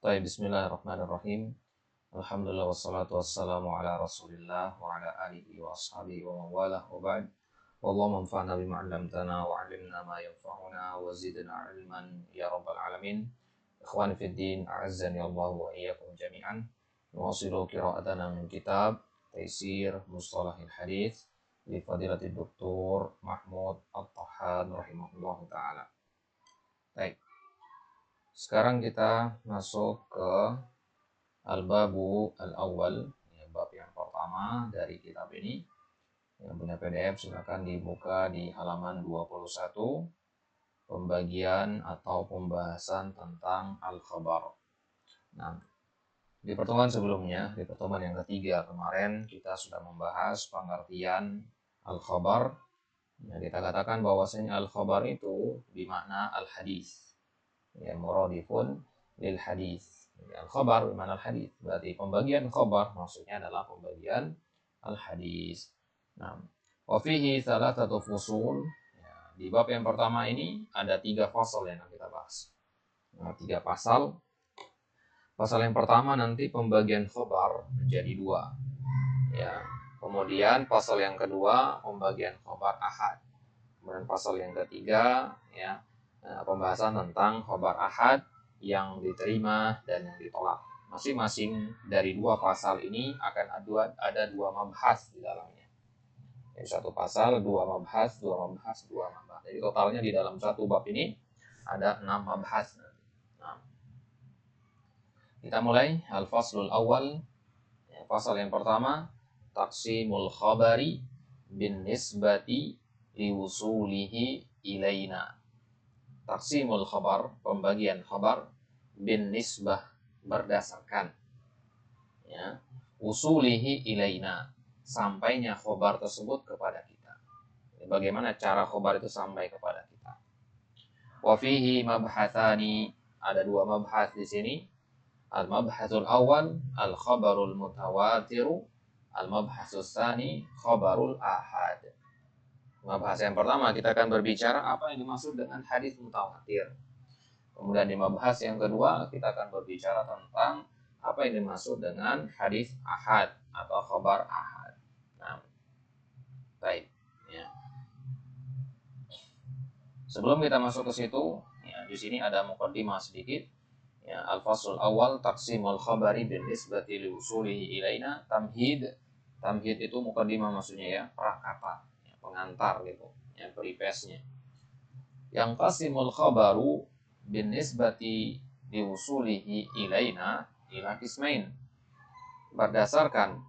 Baik, bismillahirrahmanirrahim. Alhamdulillah wassalatu wassalamu ala Rasulillah wa ala alihi wa ashabihi wa mawalah wa ba'd. Wallahu manfa'na bima 'allamtana wa 'allimna ma yanfa'una wa zidna 'ilman ya rabbal alamin. Ikhwani fid din, a'azzani Allah wa iyyakum jami'an. Nuwasilu qira'atana min kitab Taisir Mustalahil Hadits li Fadilatul Doktor Mahmud At-Tahan rahimahullahu taala. Baik. Sekarang kita masuk ke Al-Babu Al-Awwal, bab yang pertama dari kitab ini. Yang punya PDF silakan dibuka di halaman 21, pembagian atau pembahasan tentang Al-Khabar. Nah, di pertemuan sebelumnya, di pertemuan yang ketiga kemarin, kita sudah membahas pengertian Al-Khabar. Nah, kita katakan bahwasanya Al-Khabar itu bermakna Al-Hadis. Ya, muradifun lil hadis. Al-khabar bermakna al-hadis. Berarti pembagian khabar maksudnya adalah pembagian al-hadis. Nah, wa fihi thalathatu fusul. Ya, di bab yang pertama ini ada 3 fasal yang akan kita bahas. Nah, 3 pasal. Pasal yang pertama nanti pembagian khabar menjadi 2. Ya. Kemudian pasal yang kedua pembagian khabar ahad. Kemudian pasal yang ketiga ya pembahasan tentang khabar ahad yang diterima dan yang ditolak. Masing-masing dari 2 pasal ini akan ada 2 mabhas di dalamnya. Jadi 1 pasal 2 mabhas, 2 mabhas, 2 mabhas. Jadi totalnya di dalam 1 bab ini ada 6 mabhas. Nah, kita mulai al-faslul awal. Pasal yang pertama, taqsimul khabari bin nisbati liwusulihi ilaina. Taqsimul khabar, pembagian khabar, bin nisbah, berdasarkan ya, usulihi ilaina, sampainya khabar tersebut kepada kita. Bagaimana cara khabar itu sampai kepada kita. Wa fihi mabhatsani, ada 2 mabhas di sini. Al-mabhatsul awal al-khabarul mutawatiru, al-mabhatsus tsani khabarul ahad. Mabahas yang pertama kita akan berbicara apa yang dimaksud dengan hadis mutawatir. Kemudian di mabahas yang kedua kita akan berbicara tentang apa yang dimaksud dengan hadis ahad atau khabar ahad. Nah, baik. Ya. Sebelum kita masuk ke situ, ya, di sini ada muqaddimah sedikit. Ya, al-faslul awal taqsimul khabari bin nisbati li usulihi ilaina tamhid. Tamhid itu muqaddimah maksudnya ya, prakata. Pengantar gitu, yang peripesnya. Yang qasimul khabaru bin nisbati diusulihi ilaina ila qismain. Berdasarkan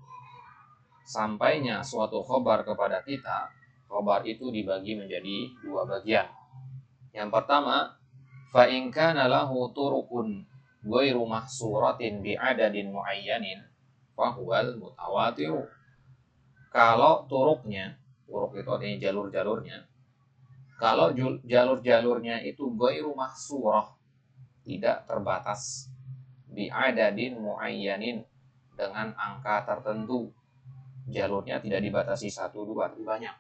sampainya suatu khabar kepada kita, khabar itu dibagi menjadi 2 bagian. Yang pertama, fa in kana lahu turuqun ghairu mahsuratin bi adadin muayyanin fa huwal mutawatir. Kalau turuknya, turuk itu artinya jalur-jalurnya. Kalau jalur-jalurnya itu ghairu mahsurah, tidak terbatas, bi'adadin muayyanin, dengan angka tertentu. Jalurnya tidak dibatasi 1, 2, tapi banyak.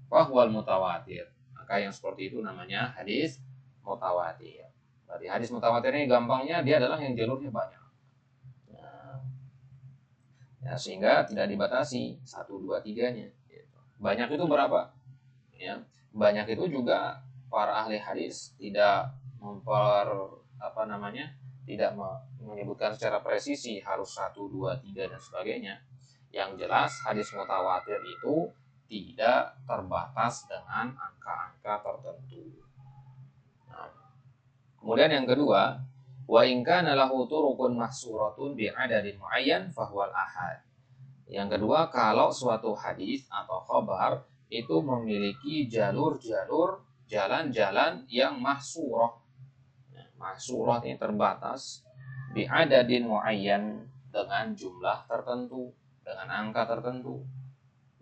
Fahuwal mutawatir. Maka yang seperti itu namanya hadis mutawatir. Berarti hadis mutawatir ini gampangnya dia adalah yang jalurnya banyak. Ya, sehingga tidak dibatasi 1, 2, 3-nya. Banyak itu berapa? Ya, banyak itu juga para ahli hadis tidak tidak menyebutkan secara presisi harus 1, 2, 3 dan sebagainya. Yang jelas hadis mutawatir itu tidak terbatas dengan angka-angka tertentu. Nah, kemudian yang kedua, wa in kana lahu turuqun mahsuratun bi adadin muayyan fahuwal ahad. Yang kedua, kalau suatu hadis atau khabar itu memiliki jalur-jalur, jalan-jalan yang mahsurah. Mahsurah ini terbatas bi adadin muayyan, dengan jumlah tertentu, dengan angka tertentu.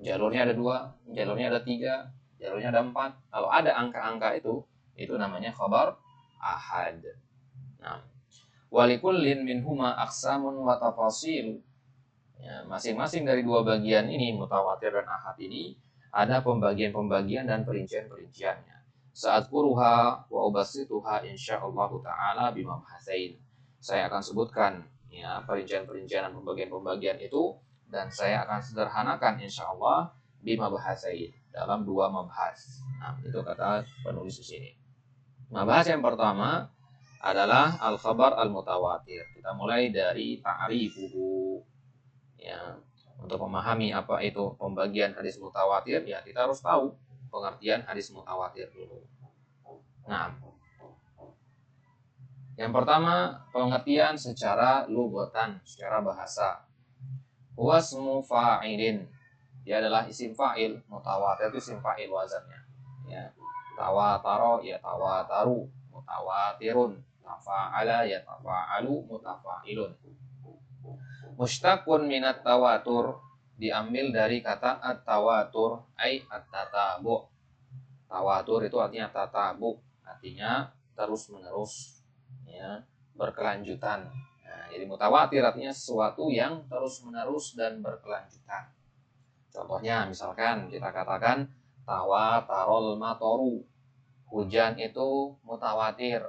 Jalurnya ada 2, jalurnya ada 3, jalurnya ada 4. Kalau ada angka-angka itu namanya khabar ahad. Nah, walikullin minhuma aqsamun wa tafasil. Ya, masing-masing dari 2 bagian ini, mutawatir dan ahad ini, ada pembagian-pembagian dan perincian-perinciannya. Sa'adkuruha wa ubassituha insyaallah ta'ala bimabhasain. saya akan sebutkan ya perincian-perincian dan pembagian-pembagian itu, dan saya akan sederhanakan insya Allah bima bahasain, dalam 2 mabhas. Nah, itu kata penulis di sini. Mabhas yang pertama adalah al-khabar al-mutawatir. Kita mulai dari ta'rifuhu. Ya, untuk memahami apa itu pembagian hadis mutawatir, ya kita harus tahu pengertian hadis mutawatir dulu. Nah, yang pertama pengertian secara lughatan, secara bahasa. Wasmu fa'ilin. Dia adalah isim fa'il. Mutawatir itu isim fa'il wazannya. Ya. Tawataro ya tawataru, mutawatirun. Tafa'ala ya tafa'alu, mutafa'ilun. Mushtaqun minat tawatur, diambil dari kata at-tawatur ay at-tatabu. Tawatur itu artinya tatabu, artinya terus menerus, ya, berkelanjutan. Nah, jadi mutawatir artinya sesuatu yang terus menerus dan berkelanjutan. Contohnya misalkan kita katakan tawatarol matoru, hujan itu mutawatir.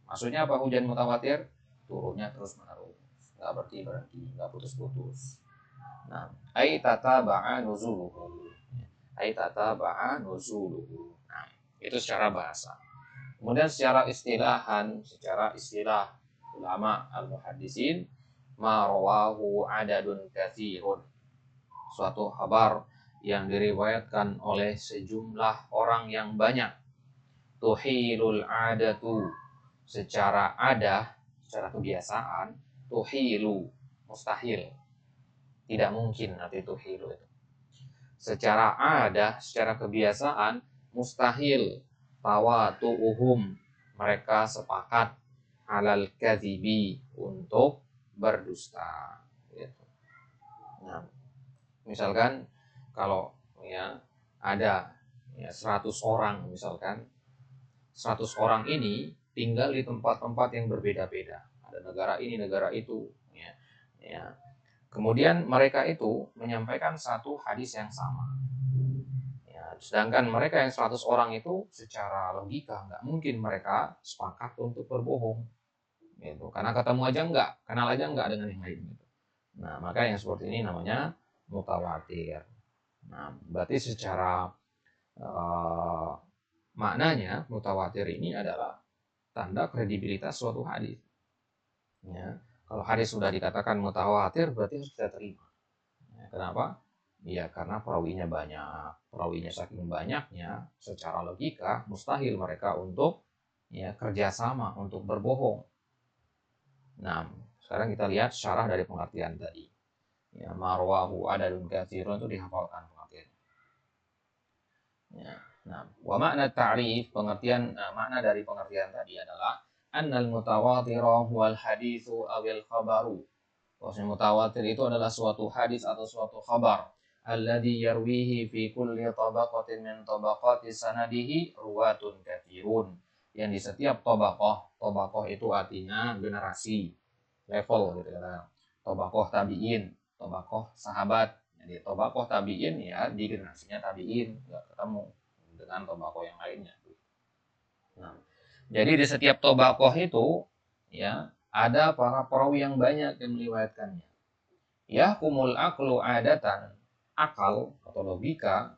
Maksudnya apa hujan mutawatir? Turunnya terus menerus, nggak berhenti, nggak putus-putus. Nah, ai tataba'a nuzuluhu. Ai tataba'a nuzuluhu. Nah, itu secara bahasa. Kemudian secara istilah ulama al-muhaddisin, ma rawahu adadun katsirun. Suatu kabar yang diriwayatkan oleh sejumlah orang yang banyak. Tuhilul adatu, secara kebiasaan, tuhilu, mustahil. Tidak mungkin nanti tuhilu itu. Secara secara kebiasaan, mustahil. Tawatu'uhum, mereka sepakat alal kadhibi, untuk berdusta. Gitu. Nah, misalkan kalau ya ada 100 orang, misalkan 100 orang ini tinggal di tempat-tempat yang berbeda-beda. Ada negara ini, negara itu. Ya. Kemudian mereka itu menyampaikan satu hadis yang sama. Ya, sedangkan mereka yang 100 orang itu secara logika nggak mungkin mereka sepakat untuk berbohong. Gitu. Karena ketemu aja nggak, kenal aja nggak dengan yang lain. Gitu. Nah, maka yang seperti ini namanya mutawatir. Nah, berarti secara maknanya mutawatir ini adalah tanda kredibilitas suatu hadis. Ya, kalau hadis sudah dikatakan mutawatir berarti harus kita terima. Ya, kenapa? Ya karena perawinya banyak. Perawinya saking banyaknya, secara logika mustahil mereka untuk kerjasama untuk berbohong. Nah, sekarang kita lihat syarah dari pengertian tadi. Ya, marwahu adadun katsirun itu dihafalkan pengertian. Ya. Nah, wa makna ta'rif, makna dari pengertian tadi adalah annal mutawatira huwal haditsu awil khabaru. Bahwasanya mutawatir itu adalah suatu hadis atau suatu khabar alladzi yarwihi fi kulli tabaqatin min tabaqati sanadihi ruwatun katsirun. Yang di setiap tabaqah itu artinya generasi, level gitu ya. Tabaqah tabi'in, tabaqah sahabat. Jadi tabaqah tabi'in ya di generasinya tabi'in, enggak ketemu dengan tobaqoh yang lainnya. Nah, jadi di setiap tobaqoh itu ya ada para perawi yang banyak yang meriwayatkannya. Yahkumul aqlu adatan, akal atau logika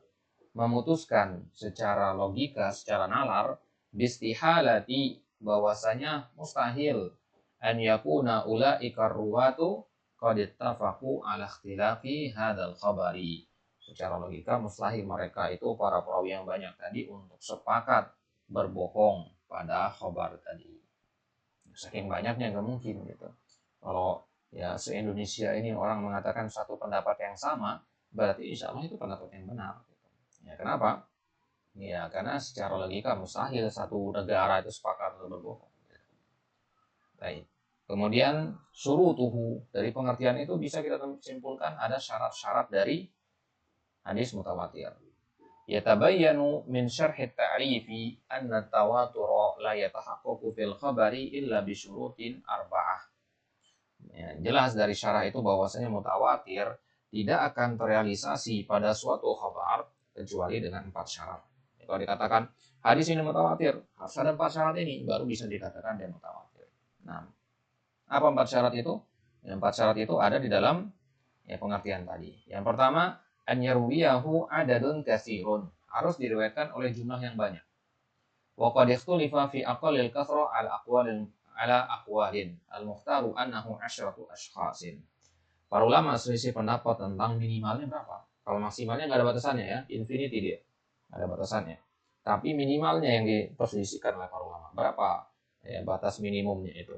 memutuskan secara logika, secara nalar, bistihalati, bahwasanya mustahil an yakuna ulaika ruwatu qad ittafaqu ala ikhtilafi hadzal khabari. Secara logika mustahil mereka itu para perawi yang banyak tadi untuk sepakat berbohong pada khabar tadi. Saking banyaknya nggak mungkin gitu. Kalau ya se-Indonesia ini orang mengatakan satu pendapat yang sama, berarti insya Allah itu pendapat yang benar. Ya kenapa? Ya karena secara logika mustahil satu negara itu sepakat untuk berbohong. Baik. Kemudian surutuhu, dari pengertian itu bisa kita simpulkan ada syarat-syarat dari hadis mutawatir. Yatabayyanu min syarhi ta'rifi anna tawatur la yatahaqqaqu fil khabari illa bi syurutin arba'ah. Ya, jelas dari syarah itu bahwasanya mutawatir tidak akan terrealisasi pada suatu khabar kecuali dengan 4 syarat. Kalau dikatakan hadis ini mutawatir, harus ada 4 syarat ini baru bisa dikatakan dia mutawatir. Nah, Apa 4 syarat itu? Yang 4 syarat itu ada di dalam pengertian tadi. Yang pertama, an yarwiyahu adadun katsirun. Harus diriwayatkan oleh jumlah yang banyak. Wa qad ikhtulifa fi aqallil kathra ala aqwalin. Al-mukhtaru annahu 'asyratu ashkhasin. Para ulama selisih pendapat tentang minimalnya berapa. Kalau maksimalnya nggak ada batasannya ya, infinity dia. Nggak ada batasannya. Tapi minimalnya yang diperselisihkan oleh para ulama. Berapa batas minimumnya itu.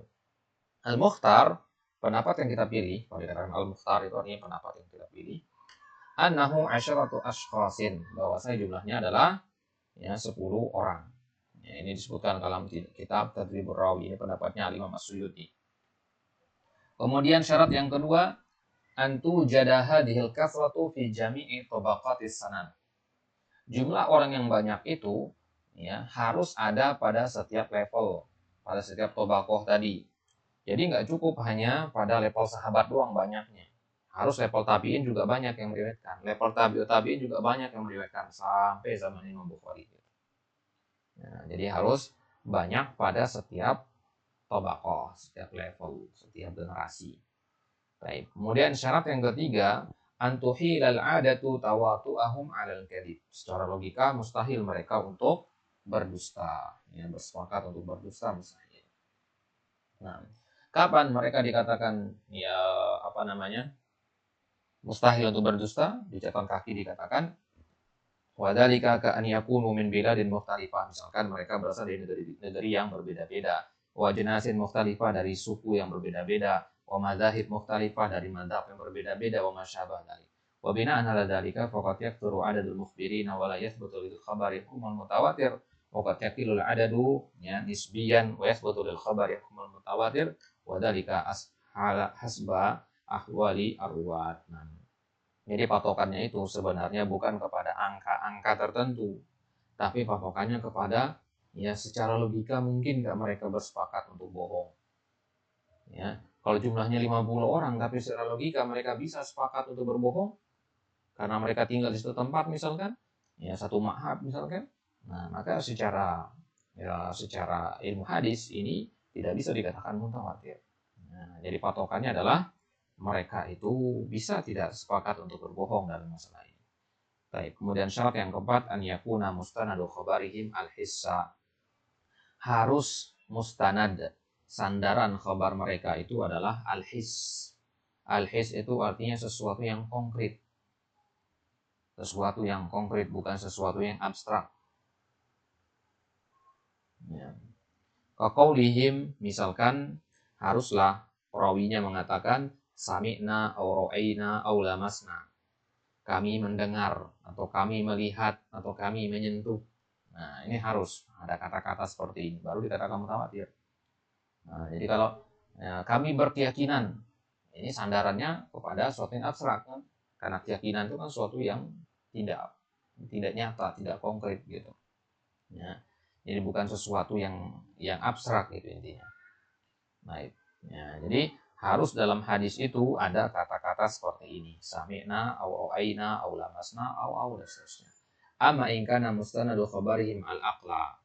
Al-Mukhtar, pendapat yang kita pilih, kalau dikatakan Al-Mukhtar itu artinya pendapat yang kita pilih, annahu asyaratu ashkhasin, bahwasanya jumlahnya adalah 10 orang. Ini disebutkan dalam kitab Tadribur Rawi, ini pendapatnya Imam As-Suyuti. Kemudian syarat yang kedua, antu jadaha dihil kathratu fi jami'i tabaqatis sanad. Jumlah orang yang banyak itu harus ada pada setiap level, pada setiap tabaqah tadi. Jadi nggak cukup hanya pada level sahabat doang banyaknya. Harus level tabi'in juga banyak yang meriwayatkan. Level tabi'in juga banyak yang meriwayatkan sampai zaman Imam Bukhari. Nah, jadi harus banyak pada setiap tabaqah, setiap level, setiap generasi. Baik. Kemudian syarat yang ketiga, antuhilal adatu tawatu'ahum 'alal kadhib. Secara logika mustahil mereka untuk berdusta, bersepakat untuk berdusta misalnya. Nah, kapan mereka dikatakan mustahil untuk berdusta? Di catatan kaki dikatakan wadzalika ka an yakunu min biladin mukhtalifah. Misalkan mereka berasal dari negeri yang berbeda-beda. Wa jinasin mukhtalifah, dari suku yang berbeda-beda. Wa madzahib mukhtalifah, dari madzhab yang berbeda-beda. Wa masyabah dzalik. Wa bina'an 'ala dzalika faqad yakthuru 'adadul mukhbirina wa la yathbutu lil khabari hukmul mutawatir. Wa qad yakilul 'adadu nisbiyan wa yathbutu lil khabari hukmul mutawatir. Wa dzalika hasba ahwali arwat. Jadi patokannya itu sebenarnya bukan kepada angka-angka tertentu, tapi patokannya kepada secara logika mungkin nggak mereka bersepakat untuk bohong. Ya, kalau jumlahnya 50 orang tapi secara logika mereka bisa sepakat untuk berbohong karena mereka tinggal di satu tempat misalkan, satu ma'hab misalkan. Nah, maka secara ilmu hadis ini tidak bisa dikatakan mutawatir. Nah, jadi patokannya adalah mereka itu bisa tidak sepakat untuk berbohong dalam masalah ini. Baik, kemudian syarat yang keempat, an yakuna mustanadu khabarihim al-hissa. Harus mustanad, sandaran khabar mereka itu adalah al-hiss. Al-hiss itu artinya sesuatu yang konkret. Sesuatu yang konkret, bukan sesuatu yang abstrak. Kaqaulihim, misalkan haruslah perawinya mengatakan sami'na aw ra'ayna aw lamasna. Kami mendengar atau kami melihat atau kami menyentuh. Nah, ini harus ada kata-kata seperti ini baru dikatakan mutawatir. Nah, jadi kalau kami berkeyakinan, ini sandarannya kepada sesuatu yang abstrak kan? Karena keyakinan itu kan sesuatu yang tidak nyata, tidak konkret gitu. Ya. Jadi bukan sesuatu yang abstrak gitu intinya. Baik. Jadi harus dalam hadis itu ada kata-kata seperti ini. Sami'na, aw ra'ayna, aw lamasna, aw dan seterusnya. Amma in kana mustanadu khabarihim al-aqla.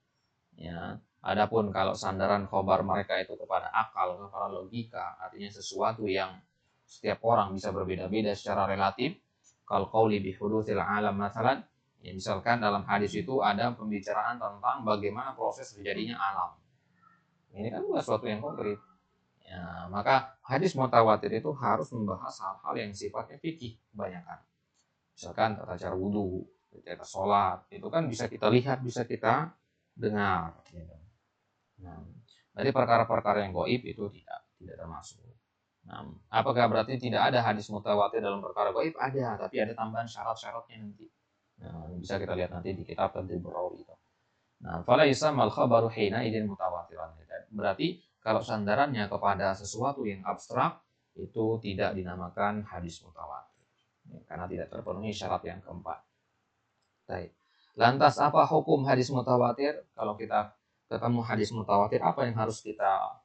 Adapun kalau sandaran khabar mereka itu kepada akal, kepada logika, artinya sesuatu yang setiap orang bisa berbeda-beda secara relatif. Kalau qauli bi hudutsil alam masalan, misalkan dalam hadis itu ada pembicaraan tentang bagaimana proses terjadinya alam. Ini kan bukan sesuatu yang konkret. Maka hadis mutawatir itu harus membahas hal-hal yang sifatnya fikih kebanyakan. Misalkan tata cara wudhu, tata sholat, itu kan bisa kita lihat, bisa kita dengar. Gitu. Nah, dari perkara-perkara yang gaib itu tidak termasuk. Nah, apakah berarti tidak ada hadis mutawatir dalam perkara gaib? Ada, tapi ada tambahan syarat-syaratnya nanti. Nah, bisa kita lihat nanti di kitab Tadribur Rawi itu. Nah, fala yusammal khabaru hina idzin mutawatiran. Berarti kalau sandarannya kepada sesuatu yang abstrak itu tidak dinamakan hadis mutawatir. Karena tidak terpenuhi syarat yang keempat. Baik. Lantas apa hukum hadis mutawatir? Kalau kita ketemu hadis mutawatir, apa yang harus kita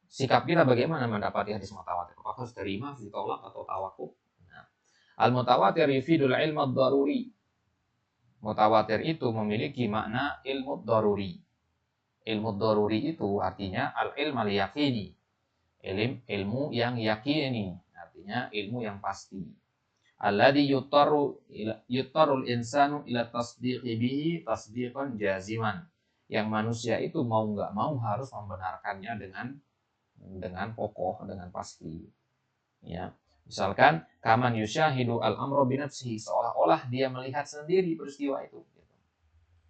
sikap kita bagaimana mendapati hadis mutawatir? Apakah harus terima, ditolak atau tawakuf? Nah, al-mutawatir yufidul ilmu ad-daruri. Mutawatir itu memiliki makna ilmu daruri. Ilmu daruri itu artinya al-ilm al-yaqini. Ilmu yang yakini, artinya ilmu yang pasti. Alladhi yutarul insanu ila tasdiqi bihi tasdiqan jaziman. Yang manusia itu mau nggak mau harus membenarkannya dengan kokoh, dengan pasti. Ya. Misalkan kaman yusyahidu al-amra binafsihi, seolah-olah dia melihat sendiri peristiwa itu.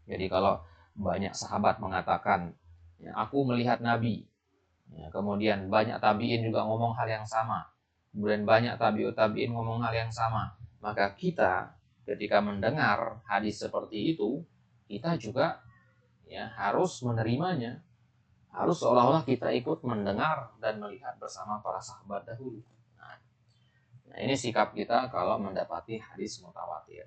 Jadi kalau banyak sahabat mengatakan, ya, aku melihat Nabi. Ya, kemudian banyak tabiin juga ngomong hal yang sama. Kemudian banyak tabi'in ngomong hal yang sama. Maka kita ketika mendengar hadis seperti itu, kita juga ya harus menerimanya. Harus seolah-olah kita ikut mendengar dan melihat bersama para sahabat dahulu. Nah, ini sikap kita kalau mendapati hadis mutawatir.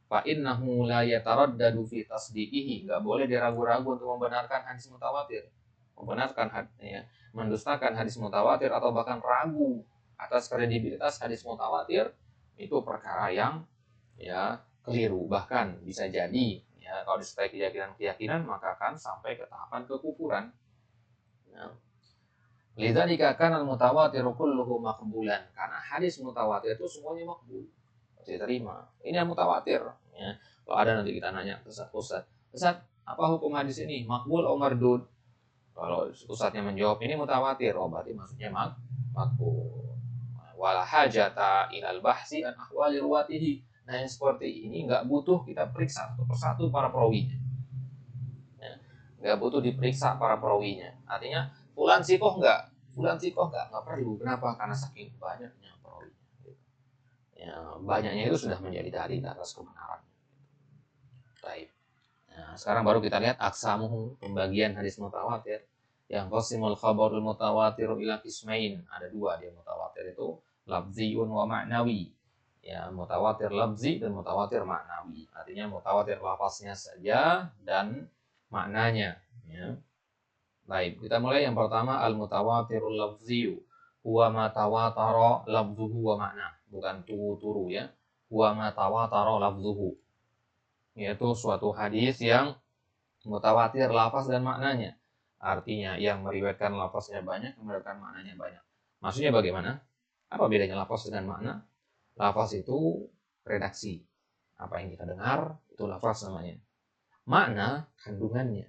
Fa innahu la yataraddadu fi tasdiqihi, enggak boleh diragu-ragu untuk membenarkan hadis mutawatir. Membenarkan ya, mendustakan hadis mutawatir atau bahkan ragu atas kredibilitas hadis mutawatir itu perkara yang ya keliru, bahkan bisa jadi ya kalau disertai keyakinan maka akan sampai ke tahapan kekufuran. Nah, lidzalika kana al-mutawatir kulluhu maqbulan, karena hadis mutawatir itu semuanya makbul, diterima. Ini yang mutawatir ya. Kalau ada nanti kita nanya ke Ustaz, apa hukum hadis ini? Makbul atau mardud? Kalau Ustaznya menjawab ini mutawatir, oh berarti maksudnya makbul. Wala hajata ilal bahsi an ahwali ruwatihi. Nah, yang seperti ini nggak butuh kita periksa satu persatu para perawinya. Ya, nggak butuh diperiksa para perawinya. Artinya fulan sikoh nggak perlu. Kenapa? Karena saking banyaknya perawi. Ya, banyaknya itu sudah menjadi dalil atas kebenaran. Baik. Nah, sekarang baru kita lihat aksamuhu, pembagian hadis mutawatir. Yang qasimul khabarul mutawatiru ila qismain. Ada dua dia mutawatir itu, lafziyun wa ma'nawi. Ya, mutawatir lafzi dan mutawatir ma'nawi. Artinya mutawatir lafaznya saja dan maknanya. Ya. Baik, kita mulai yang pertama al-mutawatirul lafziyu. Huwa ma tawatara lafzuhu wa ma'na. Bukan turu ya. Huwa ma tawatara lafzuhu. Yaitu suatu hadis yang mutawatir lafaz dan maknanya. Artinya yang meriwayatkan lafaznya banyak, yang meriwayatkan maknanya banyak. Maksudnya bagaimana? Apa bedanya lafaz dengan makna? Lafaz itu redaksi. Apa yang kita dengar, itu lafaz namanya. Makna, kandungannya.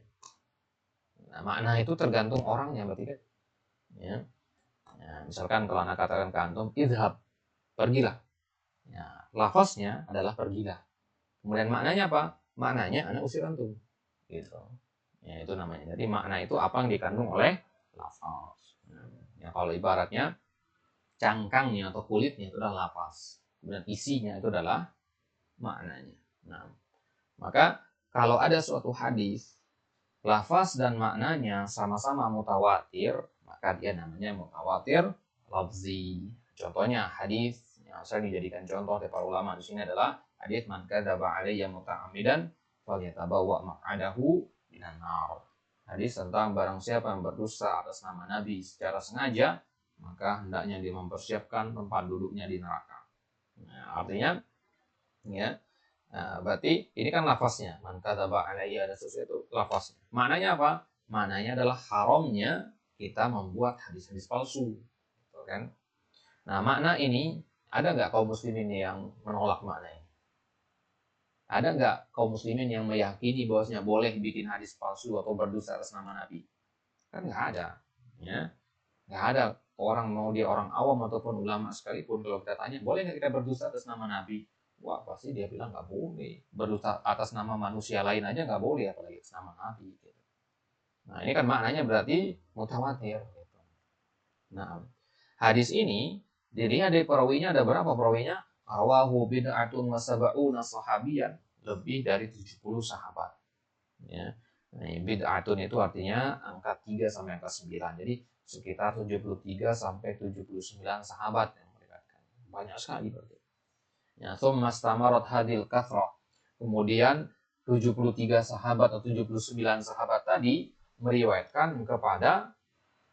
Nah, makna itu tergantung orangnya, berarti kan? Ya. Ya, misalkan kalau anak katakan ke antum, idhab, pergilah. Ya, lafaznya adalah pergilah. Kemudian maknanya apa? Maknanya anak usir antum. Gitu. Ya, itu namanya. Jadi makna itu apa yang dikandung oleh lafaz. Ya, kalau ibaratnya cangkangnya atau kulitnya itu adalah lafaz. Kemudian isinya itu adalah maknanya. Nah, maka kalau ada suatu hadis lafaz dan maknanya sama-sama mutawatir, maka dia namanya mutawatir lafzi. Contohnya hadis yang sering dijadikan contoh oleh para ulama di sini adalah hadis man kadzaba alayya muta'ammidan falyatabawwa maq'adahu minan nar. Hadis tentang barang siapa yang berdusta atas nama Nabi secara sengaja, maka hendaknya dia mempersiapkan tempat duduknya di neraka. Nah, artinya ya, nah, berarti ini kan lafaznya, man kadzaba alayya, ada sesuatu lafaznya. Maknanya apa? Maknanya adalah haramnya kita membuat hadis-hadis palsu, gitu kan? Nah, makna ini ada nggak kaum muslimin yang menolak makna ini? Ada nggak kaum muslimin yang meyakini bahwasanya boleh bikin hadis palsu atau berdusta atas nama Nabi? Kan nggak ada, ya? Nggak ada. Orang, mau dia orang awam ataupun ulama sekalipun, kalau kita tanya boleh nggak kita berdusta atas nama Nabi, wah pasti dia bilang nggak boleh. Berdusta atas nama manusia lain aja nggak boleh, apalagi atas nama Nabi gitu. Nah, ini kan maknanya berarti mutawatir gitu. Nah, hadis ini dilihat dari perawinya, ada berapa perawinya? Rawahu bid'atun wa sab'una sahabiyan, lebih dari 70 sahabat. Ya. Nah, bid'atun itu artinya angka 3 sampai angka 9. Jadi sekitar 73 sampai 79 sahabat yang meriwayatkan. Banyak sekali berarti. Ya, tsumma istamarat hadil kathrah. Kemudian 73 sahabat atau 79 sahabat tadi meriwayatkan kepada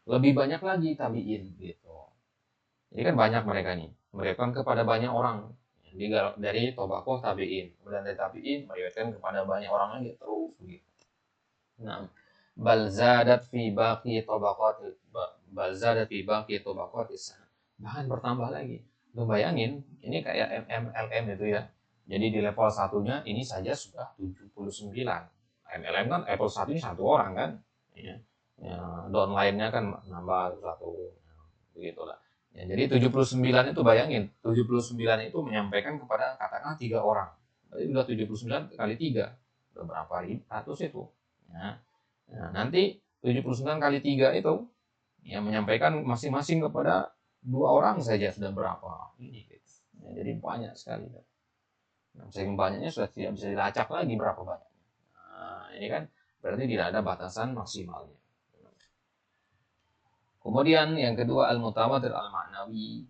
lebih banyak lagi tabi'in gitu. Jadi kan banyak mereka nih, meriwayatkan kepada banyak orang. Dari tobakoh tabi'in, kemudian dari tabi'in meriwayatkan kepada banyak orang lagi terus begitu. Nah, bal zadat fi baqi tabaqatil bal zadat fi baqi tabaqatis sanad. Bahkan bertambah lagi. Lu bayangin, ini kayak MLM itu ya. Jadi di level satunya ini saja sudah 79. MLM kan level 1 ini satu orang kan. Ya. Ya, downline-nya kan nambah satu. Begitulah. Ya, jadi 79 itu bayangin, 79 itu menyampaikan kepada katakanlah 3 orang. Berarti udah 79 kali 3. Udah berapa ratus itu. Ya. Nah, nanti 79 kali 3 itu ya menyampaikan masing-masing kepada 2 orang saja sudah berapa. Ini gitu. Ya, jadi banyak sekali. Nah, saking banyaknya sudah tidak bisa dilacak lagi berapa banyak. Nah, ini kan berarti tidak ada batasan maksimalnya. Kemudian yang kedua al-mutawatir al-ma'nawi.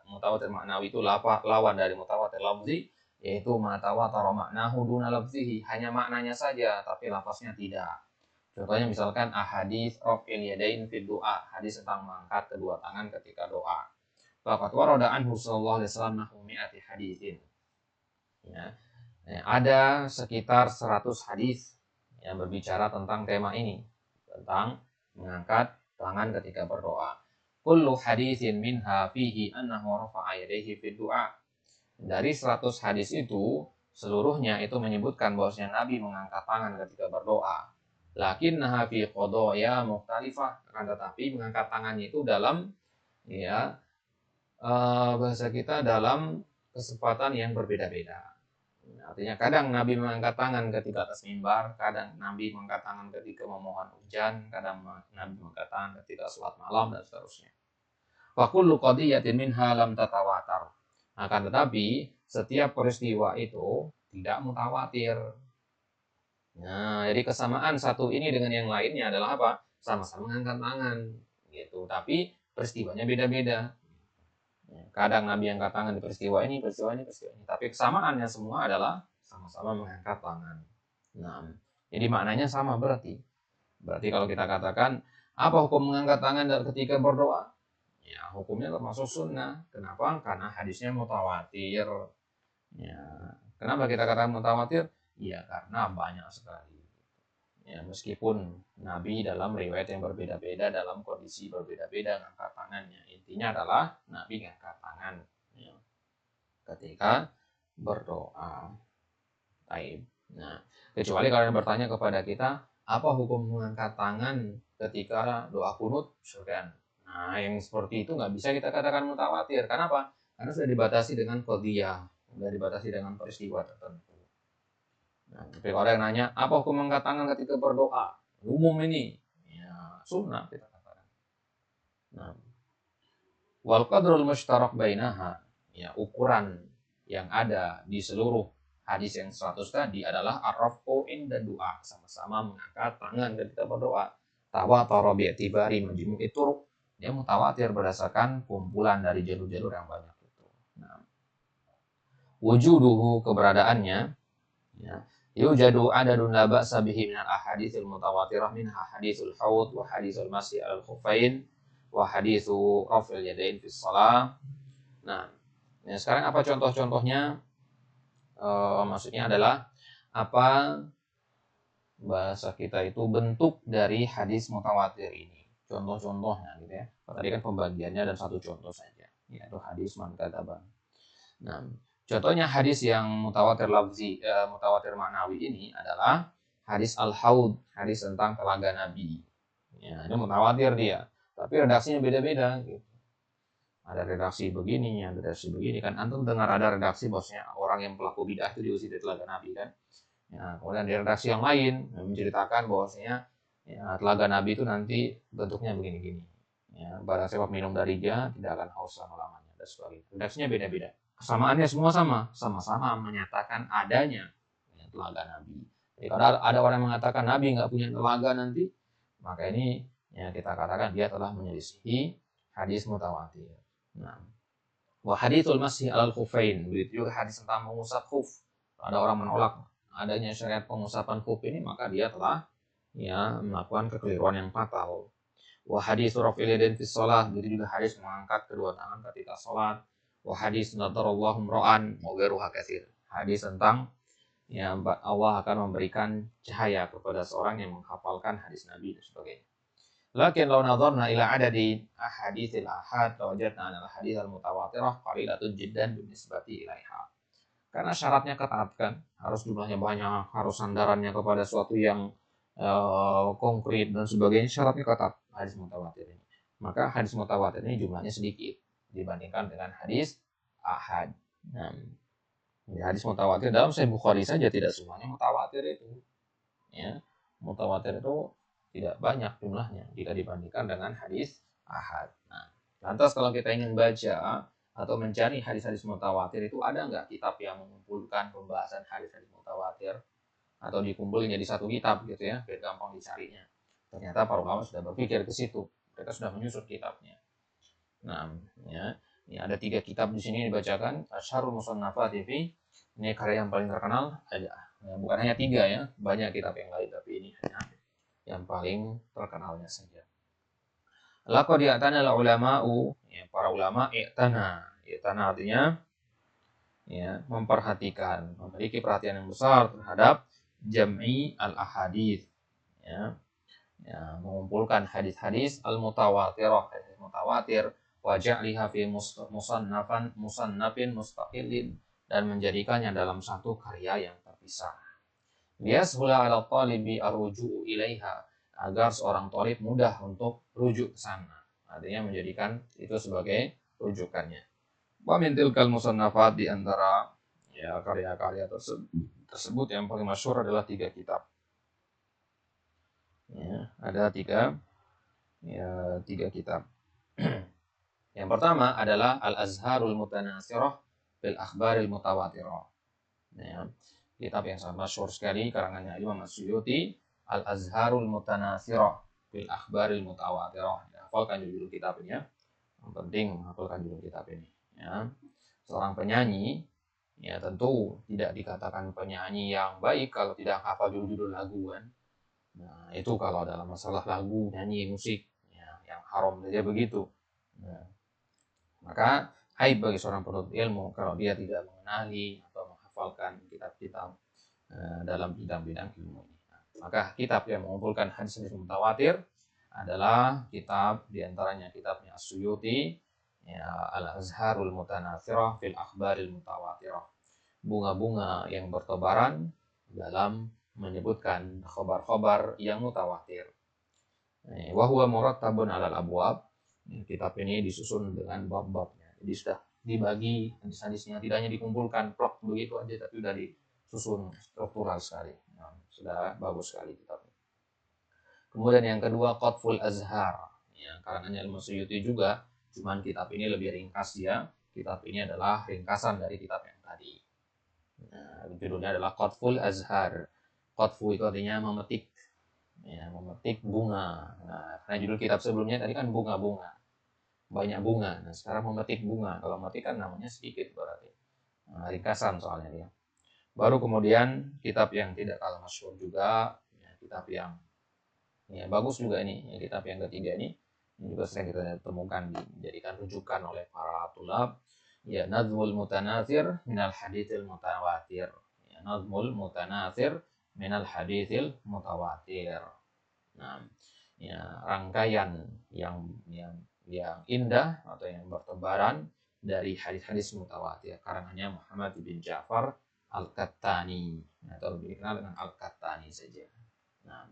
Mutawatir ma'nawi itu lawan dari mutawatir lafzi, yaitu matawatara ma'nahu duna lafzihi, hanya maknanya saja tapi lafaznya tidak. Contohnya misalkan ahadits raf'il yadain fid du'a, hadis tentang mengangkat kedua tangan ketika doa. Faqad warada anhu sallallahu alaihi wasallam nahu mi'ati haditsin. Ya. Ada sekitar 100 hadis yang berbicara tentang tema ini, tentang mengangkat tangan ketika berdoa. Kullu haditsin minha fihi annahu rafa'a yadayhi fid du'a. Dari 100 hadis itu, seluruhnya itu menyebutkan bahwasanya Nabi mengangkat tangan ketika berdoa. Lakinnaha fi qadaya mukhtalifah, akan tetapi mengangkat tangannya itu dalam ya bahasa kita dalam kesempatan yang berbeda-beda. Artinya kadang Nabi mengangkat tangan ketika atas mimbar, kadang Nabi mengangkat tangan ketika memohon hujan, kadang Nabi mengangkat tangan ketika sholat malam dan seterusnya. Fa kullu qadiyatin minha lam tatawatar. Akan tetapi setiap peristiwa itu tidak mutawatir. Nah, jadi kesamaan satu ini dengan yang lainnya adalah apa? Sama-sama mengangkat tangan, gitu. Tapi peristiwanya beda-beda. Kadang Nabi angkat tangan di peristiwa ini, peristiwa ini, peristiwa ini. Tapi kesamaannya semua adalah sama-sama mengangkat tangan. Nah, jadi maknanya sama berarti. Berarti kalau kita katakan, apa hukum mengangkat tangan ketika berdoa? Ya, hukumnya termasuk sunnah. Kenapa? Karena hadisnya mutawatir. Ya, kenapa kita katakan mutawatir? Ya, karena banyak sekali. Ya, meskipun Nabi dalam riwayat yang berbeda-beda, dalam kondisi berbeda-beda ngangkat tangannya, intinya adalah Nabi ngangkat tangan ya, ketika berdoa. Taib. Nah, kecuali kalau yang bertanya kepada kita, apa hukum mengangkat tangan ketika doa kunut? Misalkan. Nah, yang seperti itu nggak bisa kita katakan mutawatir. Kenapa? Karena sudah dibatasi dengan qadiyah, sudah dibatasi dengan peristiwa tertentu. Nah, tapi kalau ada yang nanya, apa hukum mengangkat tangan ketika berdoa? Umum ini. Ya, sunnah kita katakan. Nah, wal qadrul mushtarak bainaha. Ya, ukuran yang ada di seluruh hadis yang 100 tadi adalah ar-raf'u inda du'a, sama-sama mengangkat tangan ketika berdoa. Tawatara bi'tibari majmu'i turuq. Dia mutawatir berdasarkan kumpulan dari jalur-jalur yang banyak itu. Nah, wujuduhu keberadaannya ya, yujadu adadun la ba'sa bihi minal ahaditsil mutawatirah minha haditsul haud wa haditsul masih al khufain wa haditsu raf'il yadain fis shalah. Nah, ya sekarang apa contoh-contohnya? Maksudnya adalah apa bahasa kita itu bentuk dari hadis mutawatir ini. Contoh-contohnya gitu ya. Tadi kan pembagiannya dan satu contoh saja. Yaitu hadis man kadzaba. Nah, contohnya hadis yang mutawatir lafzi, mutawatir maknawi ini adalah hadis al-haud, hadis tentang telaga Nabi. Ya, ini mutawatir dia, tapi redaksinya beda-beda gitu. Ada redaksi begini, ada redaksi begini kan. Antum dengar ada redaksi bosnya orang yang pelaku bidah itu diusir dari telaga Nabi kan. Ya, kemudian di redaksi yang lain menceritakan bahwasanya ya, telaga Nabi itu nanti bentuknya begini-gini. Ya, barang siapa minum dari dia tidak akan haus selama-lamanya dan sebagainya. Redaksinya beda-beda. Kesamaannya semua sama-sama menyatakan adanya ya, telaga Nabi. Jadi kalau ada orang yang mengatakan Nabi nggak punya telaga nanti, maka ini ya kita katakan dia telah menyelisihi hadis mutawatir. Nah, wa haditsul masih alal khufain, begitu juga hadis tentang mengusap khuf. Ada orang menolak adanya syariat pengusapan khuf ini, maka dia telah ya melakukan kekeliruan yang fatal. Wa hadits raf'il yadain fi shalah, begitu juga hadis mengangkat kedua tangan ketika salat. Wa hadits nadarallahu imra'an wa ghairuha katsir. Hadis tentang ya Allah akan memberikan cahaya kepada seorang yang menghafalkan hadis Nabi dan sebagainya. Lakin law nadharna ila adadi ahaditsil ahad lawajadna al hadits al mutawatirah qalilatun jiddan binisbati ilaiha. Karena syaratnya ketat kan, harus jumlahnya banyak, harus sandarannya kepada suatu yang konkret dan sebagainya, syaratnya ketat hadis mutawatir ini. Maka hadis mutawatir ini jumlahnya sedikit dibandingkan dengan hadis ahad. Nah, hadis mutawatir dalam Sahih Bukhari saja tidak semuanya mutawatir itu. Ya, mutawatir itu tidak banyak jumlahnya jika dibandingkan dengan hadis ahad. Nah, lantas kalau kita ingin baca atau mencari hadis-hadis mutawatir itu ada nggak kitab yang mengumpulkan pembahasan hadis-hadis mutawatir atau dikumpulin jadi satu kitab gitu ya, biar gampang dicarinya. Ternyata para ulama sudah berpikir ke situ, mereka sudah menyusun kitabnya. Nah, ya, ini ada 3 kitab di sini dibacakan. Asyharul Musannafat TV, ini karya yang paling terkenal ada. Ya, bukan hanya 3 ya, banyak kitab yang lain tapi ini hanya yang paling terkenalnya saja. Laqad i'tana al-ulama'u, ya, para ulama i'tana artinya ya memperhatikan, memiliki perhatian yang besar terhadap jam'i al-ahadits, ya, mengumpulkan hadis-hadis al-mutawatirah, hadis mutawatir, wa ja'liha fi musannafin mustaqillin, dan menjadikannya dalam satu karya yang terpisah. Liyashula 'ala talibi ar-ruju'u ilaiha, agar seorang thalib mudah untuk rujuk ke sana. Artinya menjadikan itu sebagai rujukannya. Wa min tilkal musannafat, di antara ya karya-karya tersebut yang paling masyhur adalah 3 kitab. Ya, ada 3 kitab. Yang pertama adalah Al-Azharul Mutanasirah bil Akhbaril Mutawatirah. Ya, kitab yang sangat masyhur sekali karangannya Imam As-Suyuti, Al-Azharul Mutanasirah bil Akhbaril Mutawatirah. Ya, hafalkan judul kitab ini ya. Yang penting menghafalkan judul kitab ini. Ya, seorang penyanyi ya tentu tidak dikatakan penyanyi yang baik kalau tidak hafal judul-judul lagu kan. Nah, itu kalau dalam masalah lagu, nyanyi, musik, ya, yang haram saja begitu. Nah, maka aib bagi seorang penuntut ilmu kalau dia tidak mengenali atau menghafalkan kitab-kitab dalam bidang-bidang ilmu ini. Nah, maka kitab yang mengumpulkan hadis-hadis mutawatir adalah kitab diantaranya kitabnya As-Suyuti, ya, Al-Azharul Mutanasirah fil Akhbaril Mutawatirah. Bunga-bunga yang bertebaran dalam menyebutkan khabar-khabar yang mutawatir. Wa huwa murattabun 'alal abwab. Kitab ini disusun dengan bab-babnya. Jadi sudah dibagi hadis-hadisnya, tidak hanya dikumpulkan plok begitu aja, tapi sudah disusun struktural sekali. Nah, sudah bagus sekali kitabnya. Kemudian yang kedua Qatful Azhar. Ya, karangannya Al-Suyuti juga, cuman kitab ini lebih ringkas ya. Kitab ini adalah ringkasan dari kitab yang tadi. Nah, judulnya adalah Qatful Azhar. Qatfu itu artinya memetik, ya, memetik bunga. Nah, karena judul kitab sebelumnya tadi kan bunga-bunga, banyak bunga. Nah, sekarang memetik bunga. Kalau memetik kan namanya sedikit berarti. Nah, ringkasan soalnya dia. Baru kemudian kitab yang tidak kalah masyhur juga, ya, kitab yang ya bagus juga ini, ya, kitab yang ketiga ini juga sering kita temukan dijadikan rujukan oleh para tulab, ya, Nazmul Mutanatsir minal Haditsil Mutawatir. Ya, Nazmul Mutanatsir minal haditsil mutawatir. Nah, ya, rangkaian yang indah atau yang bertebaran dari hadis-hadis mutawatir karangannya Muhammad bin Ja'far Al-Qattani, atau lebih dikenal dengan Al-Qattani saja. Nah,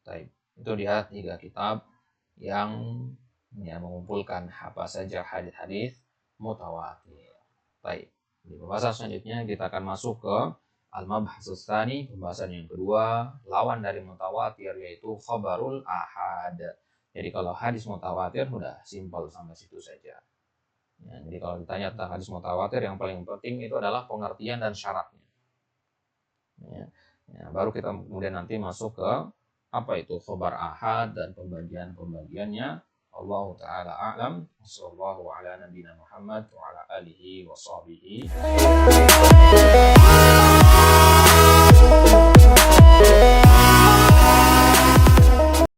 baik, itu dia 3 kitab yang ya mengumpulkan apa saja hadis-hadis mutawatir. Baik, di pembahasan selanjutnya kita akan masuk ke Al-Mabhasus Tsani, pembahasan yang kedua, lawan dari mutawatir yaitu khabarul ahad. Jadi kalau hadis mutawatir udah simpel sampai situ saja. Ya, jadi kalau ditanya tentang hadis mutawatir, yang paling penting itu adalah pengertian dan syaratnya. Ya, baru kita kemudian nanti masuk ke apa itu khabar ahad dan pembagian-pembagiannya. Allah Ta'ala a'lam. Sallallahu ala nabiyina Muhammad wa ala alihi wa sahbihi.